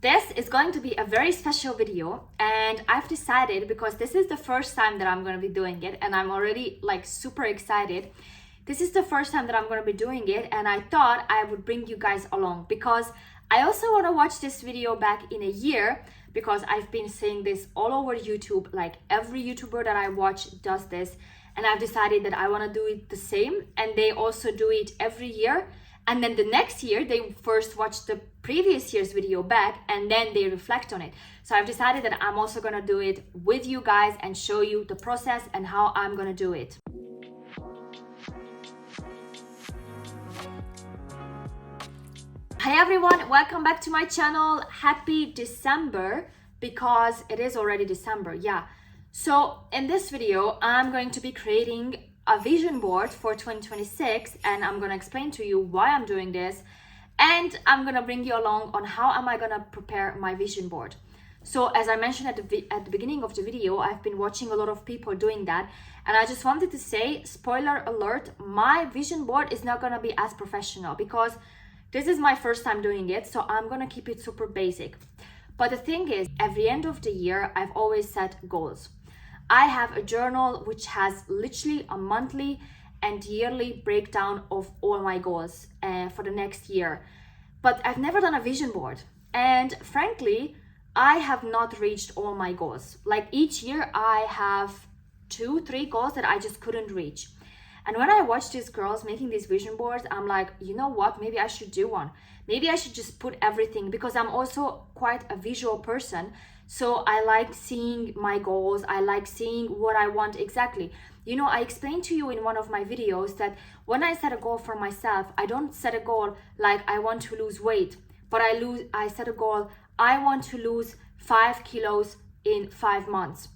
This is going to be a very special video, and I've decided, because this is the first time that I'm going to be doing it and I'm already like super excited. This is the first time that I'm going to be doing it, and I thought I would bring you guys along because I also want to watch this video back in a year, because I've been saying this all over YouTube. Like every YouTuber that I watch does this, and I've decided that I want to do it the same, and they also do it every year. And then the next year, they first watch the previous year's video back and then they reflect on it. So I've decided that I'm also gonna do it with you guys and show you the process and how I'm gonna do it. Hi everyone, welcome back to my channel. Happy December, because it is already December, yeah. So in this video, I'm going to be creating a vision board for 2026, and I'm gonna explain to you why I'm doing this, and I'm gonna bring you along on how am I gonna prepare my vision board. So as I mentioned at the beginning of the video, I've been watching a lot of people doing that, and I just wanted to say, spoiler alert, my vision board is not gonna be as professional because this is my first time doing it, so I'm gonna keep it super basic. But the thing is, every end of the year, I've always set goals. I have a journal which has literally a monthly and yearly breakdown of all my goals for the next year. But I've never done a vision board. And frankly, I have not reached all my goals. Like each year I have 2-3 goals that I just couldn't reach. And when I watch these girls making these vision boards, I'm like, you know what? Maybe I should do one. Maybe I should just put everything, because I'm also quite a visual person. So I like seeing my goals. I like seeing what I want exactly. You know, I explained to you in one of my videos that when I set a goal for myself, I don't set a goal like I want to lose weight, but I set a goal, I want to lose 5 kilos in 5 months.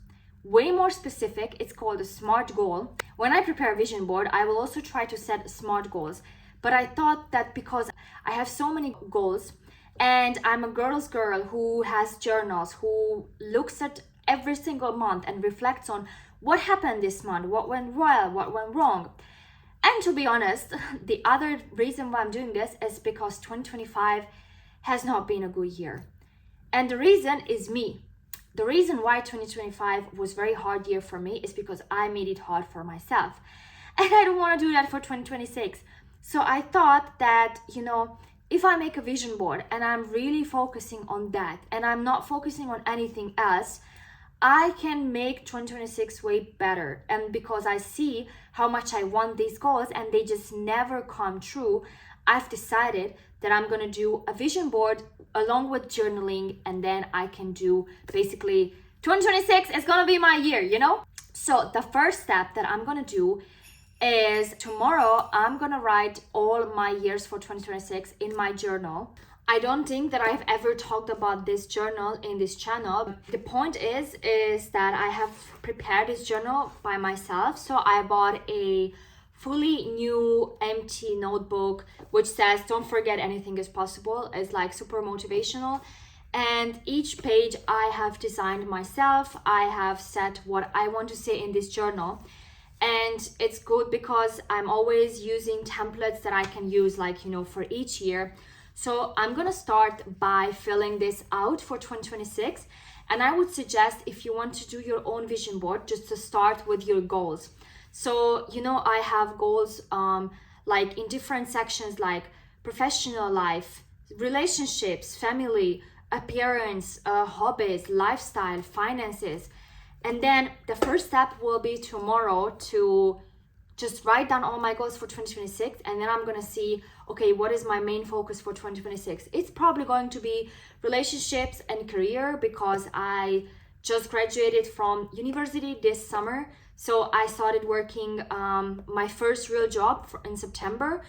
Way more specific, it's called a SMART goal. When I prepare a vision board, I will also try to set SMART goals. But I thought that because I have so many goals, and I'm a girl's girl who has journals, who looks at every single month and reflects on what happened this month, what went well, what went wrong. And to be honest, the other reason why I'm doing this is because 2025 has not been a good year. And the reason is me. The reason why 2025 was a very hard year for me is because I made it hard for myself. And I don't want to do that for 2026. So I thought that, you know, if I make a vision board and I'm really focusing on that and I'm not focusing on anything else, I can make 2026 way better. And because I see how much I want these goals and they just never come true, I've decided that I'm going to do a vision board along with journaling, and then I can do basically 2026 is going to be my year, you know? So the first step that I'm going to do is tomorrow I'm gonna write all my years for 2026 in my journal. I don't think that I've ever talked about this journal in this channel. The point is that I have prepared this journal by myself. So I bought a fully new empty notebook which says don't forget anything is possible. It's like super motivational, and each page I have designed myself. I have set what I want to say in this journal. And it's good because I'm always using templates that I can use, like, you know, for each year. So I'm gonna start by filling this out for 2026. And I would suggest, if you want to do your own vision board, just to start with your goals. So, you know, I have goals like in different sections, like professional life, relationships, family, appearance, hobbies, lifestyle, finances. And then the first step will be tomorrow to just write down all my goals for 2026. And then I'm going to see, okay, what is my main focus for 2026? It's probably going to be relationships and career, because I just graduated from university this summer. So I started working my first real job in September.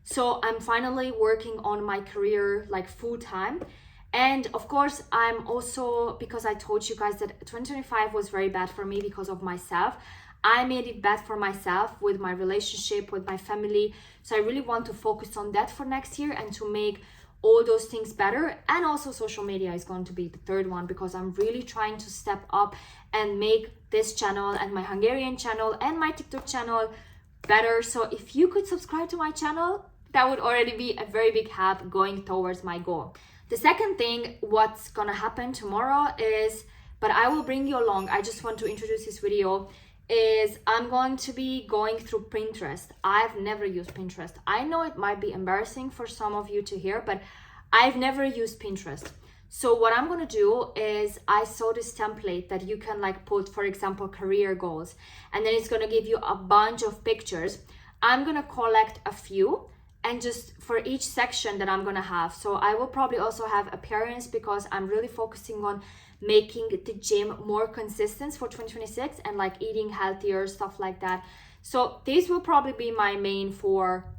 So I'm finally working on my career like full time. And of course, I'm also, because I told you guys that 2025 was very bad for me because of myself, I made it bad for myself with my relationship, with my family. So I really want to focus on that for next year and to make all those things better. And also social media is going to be the third one, because I'm really trying to step up and make this channel and my Hungarian channel and my TikTok channel better. So if you could subscribe to my channel, that would already be a very big help going towards my goal. The second thing, what's gonna happen tomorrow is, but I will bring you along, I just want to introduce this video, is I'm going to be going through Pinterest. I've never used Pinterest. I know it might be embarrassing for some of you to hear, but I've never used Pinterest. So what I'm gonna do is, I saw this template that you can like put, for example, career goals, and then it's gonna give you a bunch of pictures. I'm gonna collect a few, and just for each section that I'm gonna have. So I will probably also have appearance, because I'm really focusing on making the gym more consistent for 2026 and like eating healthier, stuff like that. So these will probably be my main 4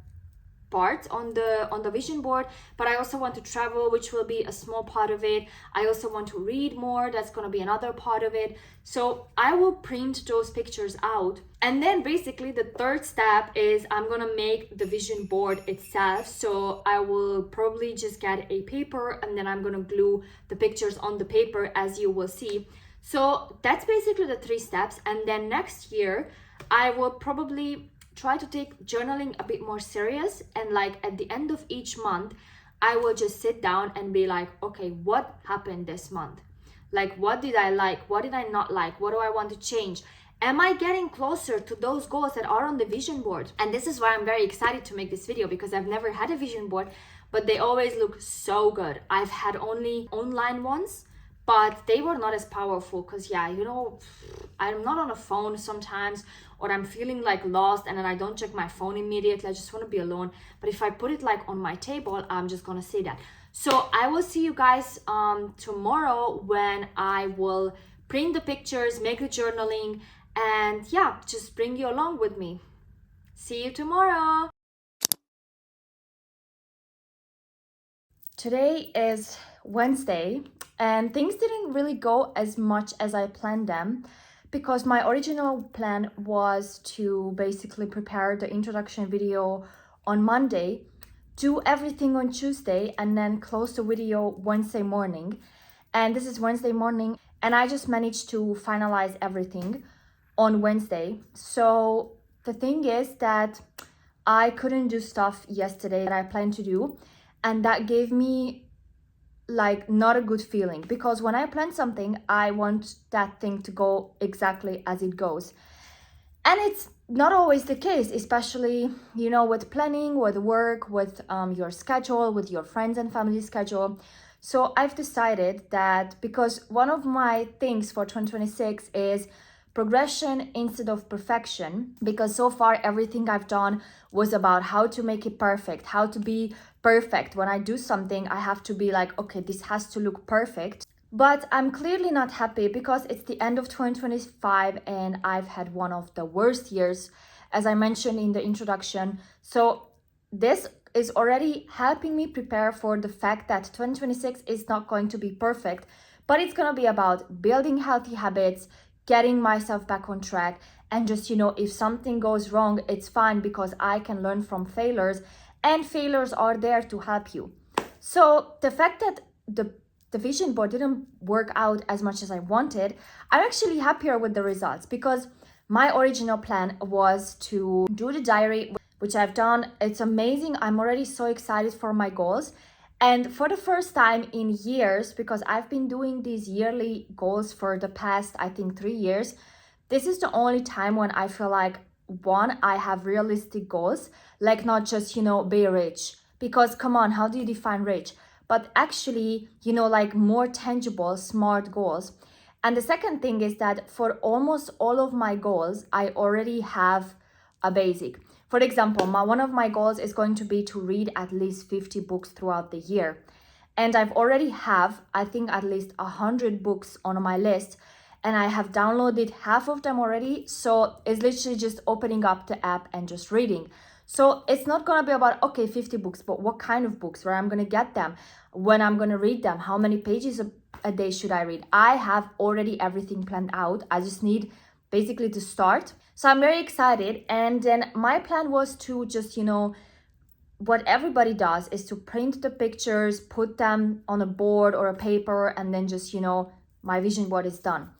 parts on the vision board. But I also want to travel, which will be a small part of it. I also want to read more, that's going to be another part of it. So I will print those pictures out, and then basically the third step is I'm going to make the vision board itself. So I will probably just get a paper, and then I'm going to glue the pictures on the paper, as you will see. So that's basically the 3 steps. And then next year I will probably try to take journaling a bit more serious, and like at the end of each month I will just sit down and be like, okay, what happened this month? Like, what did I like? What did I not like? What do I want to change? Am I getting closer to those goals that are on the vision board? And this is why I'm very excited to make this video, because I've never had a vision board, but they always look so good. I've had only online ones, but they were not as powerful, because yeah, you know, I'm not on a phone sometimes, or I'm feeling like lost and then I don't check my phone immediately. I just want to be alone. But if I put it like on my table, I'm just gonna see that. So I will see you guys tomorrow, when I will print the pictures, make the journaling, and yeah, just bring you along with me. See you tomorrow. Today is Wednesday, and things didn't really go as much as I planned them, because my original plan was to basically prepare the introduction video on Monday, do everything on Tuesday, and then close the video Wednesday morning. And this is Wednesday morning, and I just managed to finalize everything on Wednesday. So the thing is that I couldn't do stuff yesterday that I planned to do, and that gave me like not a good feeling, because when I plan something, I want that thing to go exactly as it goes, and it's not always the case, especially, you know, with planning, with work, with your schedule, with your friends and family schedule. So I've decided that, because one of my things for 2026 is progression instead of perfection, because so far everything I've done was about how to make it perfect, how to be perfect. When I do something, I have to be like, okay, this has to look perfect. But I'm clearly not happy, because it's the end of 2025 and I've had one of the worst years, as I mentioned in the introduction. So this is already helping me prepare for the fact that 2026 is not going to be perfect, but it's going to be about building healthy habits, getting myself back on track, and just, you know, if something goes wrong, it's fine, because I can learn from failures, and failures are there to help you. So the fact that the vision board didn't work out as much as I wanted, I'm actually happier with the results, because my original plan was to do the diary, which I've done. It's amazing. I'm already so excited for my goals. And for the first time in years, because I've been doing these yearly goals for the past, I think, 3 years, this is the only time when I feel like, one, I have realistic goals, like not just, you know, be rich, because come on, how do you define rich? But actually, you know, like more tangible, smart goals. And the second thing is that for almost all of my goals, I already have a basic. For example, one of my goals is going to be to read at least 50 books throughout the year. And I've already have, I think, at least 100 books on my list. And I have downloaded half of them already. So it's literally just opening up the app and just reading. So it's not going to be about, okay, 50 books, but what kind of books, where I'm going to get them, when I'm going to read them, how many pages a day should I read? I have already everything planned out. I just need basically to start. So I'm very excited. And then my plan was to just, you know, what everybody does is to print the pictures, put them on a board or a paper, and then just, you know, my vision board is done.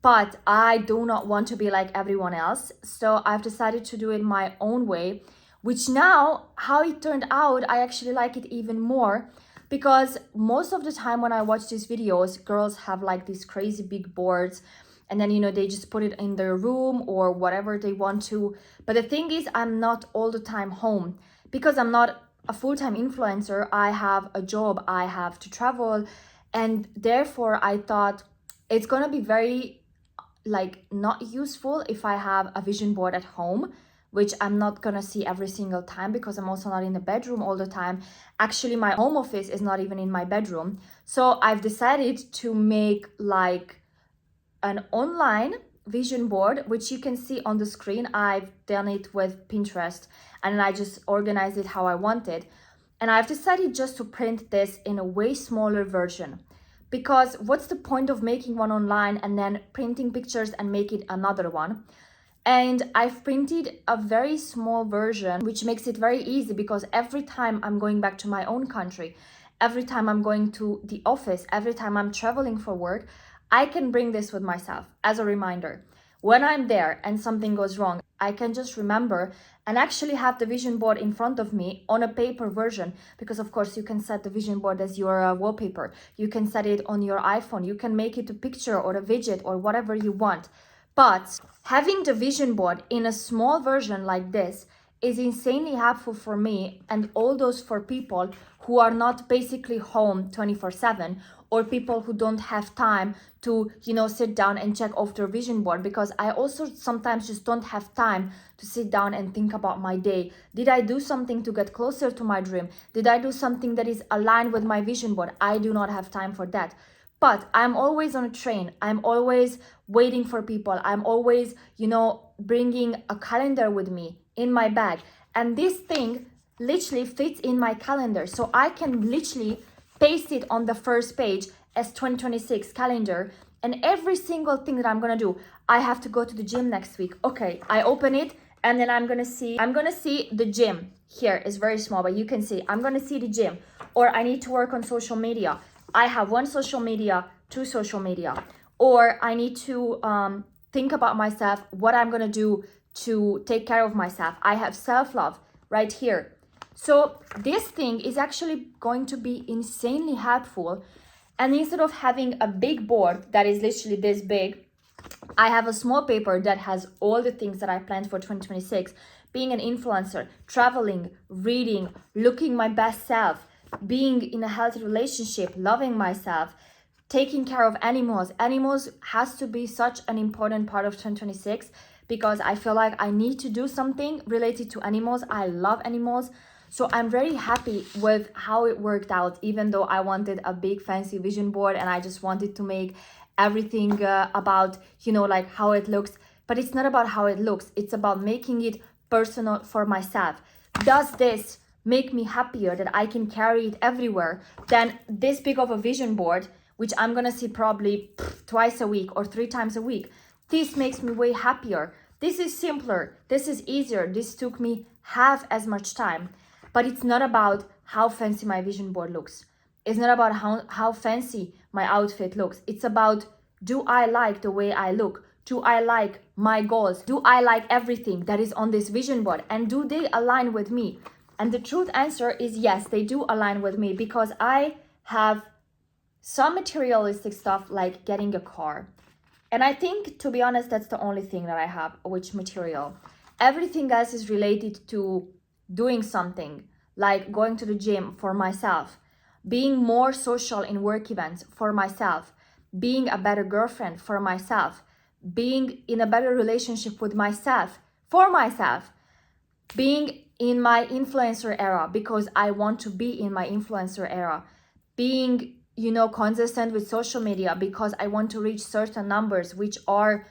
But I do not want to be like everyone else. So I've decided to do it my own way, which now, how it turned out, I actually like it even more, because most of the time when I watch these videos, girls have like these crazy big boards, and then, you know, they just put it in their room or whatever they want to. But the thing is, I'm not all the time home because I'm not a full-time influencer. I have a job, I have to travel, and therefore I thought it's gonna be very like not useful if I have a vision board at home, which I'm not gonna see every single time because I'm also not in the bedroom all the time. Actually, my home office is not even in my bedroom. So I've decided to make like an online vision board, which you can see on the screen. I've done it with Pinterest and I just organized it how I wanted. And I've decided just to print this in a way smaller version, because what's the point of making one online and then printing pictures and make it another one? And I've printed a very small version, which makes it very easy because every time I'm going back to my own country, every time I'm going to the office, every time I'm traveling for work, I can bring this with myself as a reminder. When I'm there and something goes wrong, I can just remember and actually have the vision board in front of me on a paper version, because of course you can set the vision board as your wallpaper. You can set it on your iPhone. You can make it a picture or a widget or whatever you want. But having the vision board in a small version like this is insanely helpful for me and all those for people who are not basically home 24/7, or people who don't have time to, you know, sit down and check off their vision board, because I also sometimes just don't have time to sit down and think about my day. Did I do something to get closer to my dream? Did I do something that is aligned with my vision board? I do not have time for that. But I'm always on a train. I'm always waiting for people. I'm always, you know, bringing a calendar with me in my bag. And this thing literally fits in my calendar. So I can literally paste it on the first page as 2026 calendar. And every single thing that I'm going to do, I have to go to the gym next week. Okay, I open it and then I'm going to see the gym. Here is very small, but you can see I'm going to see the gym. Or I need to work on social media. I have 1 social media, 2 social media. Or I need to think about myself, what I'm going to do to take care of myself. I have self-love right here. So this thing is actually going to be insanely helpful. And instead of having a big board that is literally this big, I have a small paper that has all the things that I planned for 2026. Being an influencer, traveling, reading, looking my best self, being in a healthy relationship, loving myself, taking care of animals. Animals has to be such an important part of 2026 because I feel like I need to do something related to animals. I love animals. So I'm very happy with how it worked out, even though I wanted a big fancy vision board and I just wanted to make everything about, you know, like how it looks. But it's not about how it looks. It's about making it personal for myself. Does this make me happier that I can carry it everywhere than this big of a vision board, which I'm gonna see probably twice a week or 3 times a week? This makes me way happier. This is simpler. This is easier. This took me half as much time. But it's not about how fancy my vision board looks. It's not about how fancy my outfit looks. It's about, do I like the way I look? Do I like my goals? Do I like everything that is on this vision board? And do they align with me? And the truth answer is yes, they do align with me, because I have some materialistic stuff like getting a car. And I think, to be honest, that's the only thing that I have, which material. Everything else is related to doing something, like going to the gym for myself, being more social in work events for myself, being a better girlfriend for myself, being in a better relationship with myself for myself, being in my influencer era because I want to be in my influencer era, being, you know, consistent with social media because I want to reach certain numbers which are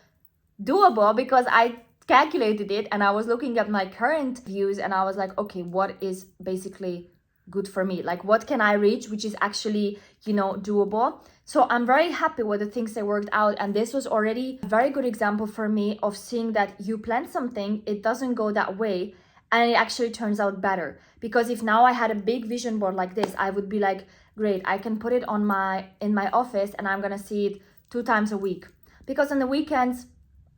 doable, because I calculated it and I was looking at my current views and I was like, okay, what is basically good for me? Like, what can I reach which is actually, you know, doable? So I'm very happy with the things that worked out, and this was already a very good example for me of seeing that you plan something, it doesn't go that way and it actually turns out better. Because if now I had a big vision board like this, I would be like, great, I can put it on in my office and I'm gonna see it 2 times a week, because on the weekends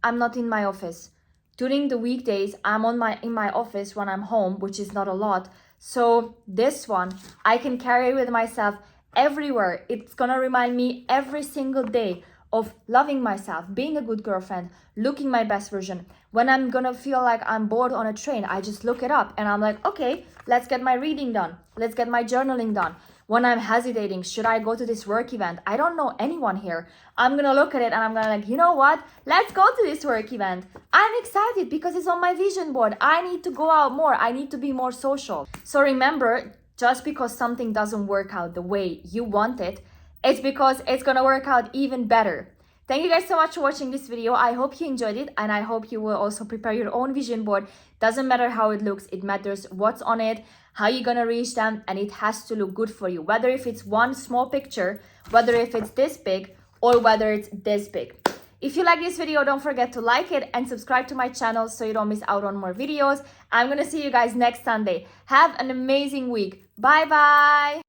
I'm not in my office. During the weekdays I'm in my office when I'm home, which is not a lot. So this one, I can carry with myself everywhere. It's gonna remind me every single day of loving myself, being a good girlfriend, looking my best version. When I'm gonna feel like I'm bored on a train, I just look it up and I'm like, okay, let's get my reading done. Let's get my journaling done. When I'm hesitating, should I go to this work event? I don't know anyone here. I'm gonna look at it and I'm gonna like, you know what? Let's go to this work event. I'm excited because it's on my vision board. I need to go out more. I need to be more social. So remember, just because something doesn't work out the way you want it, it's because it's gonna work out even better. Thank you guys so much for watching this video. I hope you enjoyed it and I hope you will also prepare your own vision board. Doesn't matter how it looks, it matters what's on it, how you're gonna reach them, and it has to look good for you. Whether if it's one small picture, whether if it's this big, or whether it's this big. If you like this video, don't forget to like it and subscribe to my channel so you don't miss out on more videos. I'm gonna see you guys next Sunday. Have an amazing week. Bye bye.